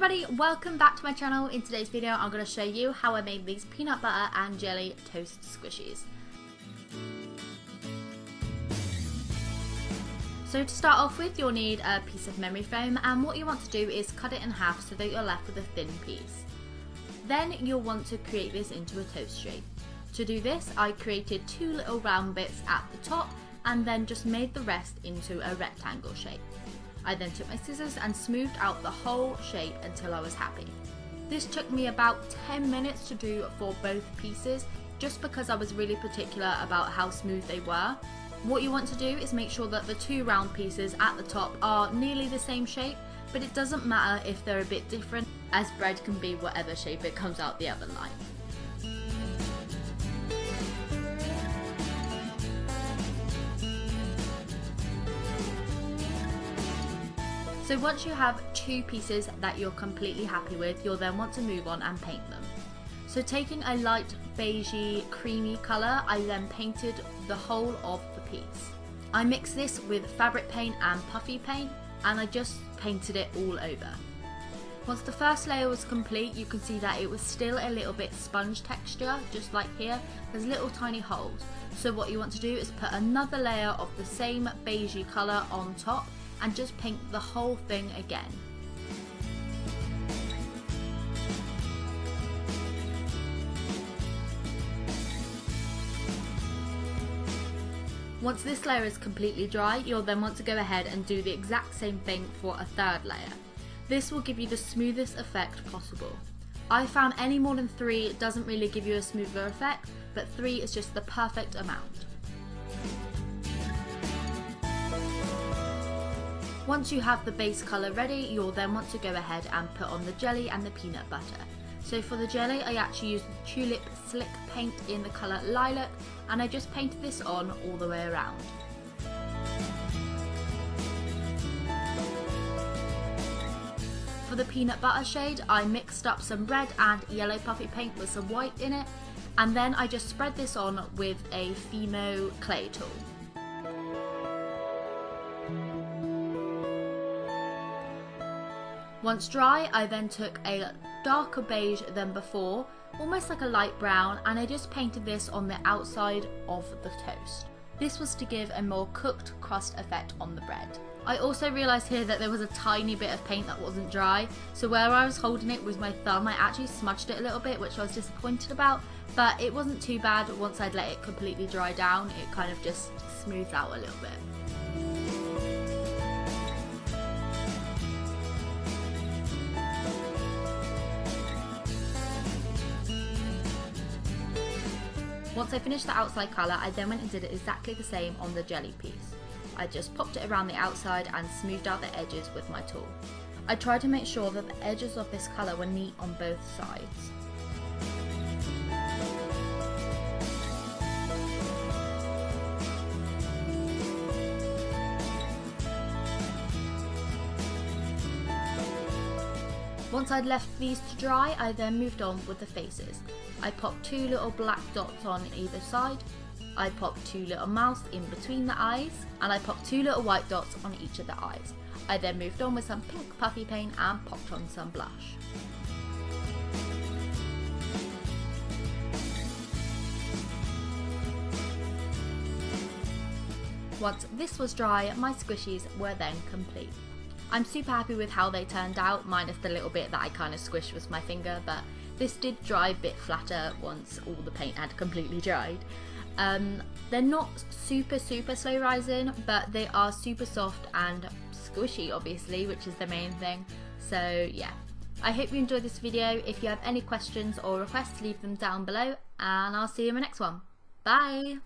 everybody, welcome back to my channel. In today's video I'm going to show you how I made these peanut butter and jelly toast squishies. So to start off with, you'll need a piece of memory foam, and what you want to do is cut it in half so that you're left with a thin piece. Then you'll want to create this into a toast shape. To do this, I created two little round bits at the top and then just made the rest into a rectangle shape. I then took my scissors and smoothed out the whole shape until I was happy. This took me about 10 minutes to do for both pieces, just because I was really particular about how smooth they were. What you want to do is make sure that the two round pieces at the top are nearly the same shape, but it doesn't matter if they're a bit different, as bread can be whatever shape it comes out the oven like. So once you have two pieces that you're completely happy with, you'll then want to move on and paint them. So taking a light beigey creamy colour, I then painted the whole of the piece. I mixed this with fabric paint and puffy paint, and I just painted it all over. Once the first layer was complete, you can see that it was still a little bit sponge texture, just like here. There's little tiny holes. So what you want to do is put another layer of the same beigey colour on top and just paint the whole thing again. Once this layer is completely dry, you'll then want to go ahead and do the exact same thing for a third layer. This will give you the smoothest effect possible. I found any more than 3 doesn't really give you a smoother effect, but 3 is just the perfect amount. Once you have the base colour ready, you'll then want to go ahead and put on the jelly and the peanut butter. So for the jelly, I actually used the tulip slick paint in the colour lilac, and I just painted this on all the way around. For the peanut butter shade, I mixed up some red and yellow puffy paint with some white in it, and then I just spread this on with a Fimo clay tool. Once dry, I then took a darker beige than before, almost like a light brown, and I just painted this on the outside of the toast. This was to give a more cooked crust effect on the bread. I also realised here that there was a tiny bit of paint that wasn't dry, so where I was holding it with my thumb, I actually smudged it a little bit, which I was disappointed about, but it wasn't too bad. Once I'd let it completely dry down, it kind of just smoothed out a little bit. Once I finished the outside colour, I then went and did it exactly the same on the jelly piece. I just popped it around the outside and smoothed out the edges with my tool. I tried to make sure that the edges of this colour were neat on both sides. Once I'd left these to dry, I then moved on with the faces. I popped 2 little black dots on either side, I popped 2 little mouths in between the eyes, and I popped 2 little white dots on each of the eyes. I then moved on with some pink puffy paint and popped on some blush. Once this was dry, my squishies were then complete. I'm super happy with how they turned out, minus the little bit that I kind of squished with my finger, but this did dry a bit flatter once all the paint had completely dried. They're not super slow rising, but they are super soft and squishy obviously, which is the main thing. So yeah, I hope you enjoyed this video. If you have any questions or requests, leave them down below, and I'll see you in my next one. Bye!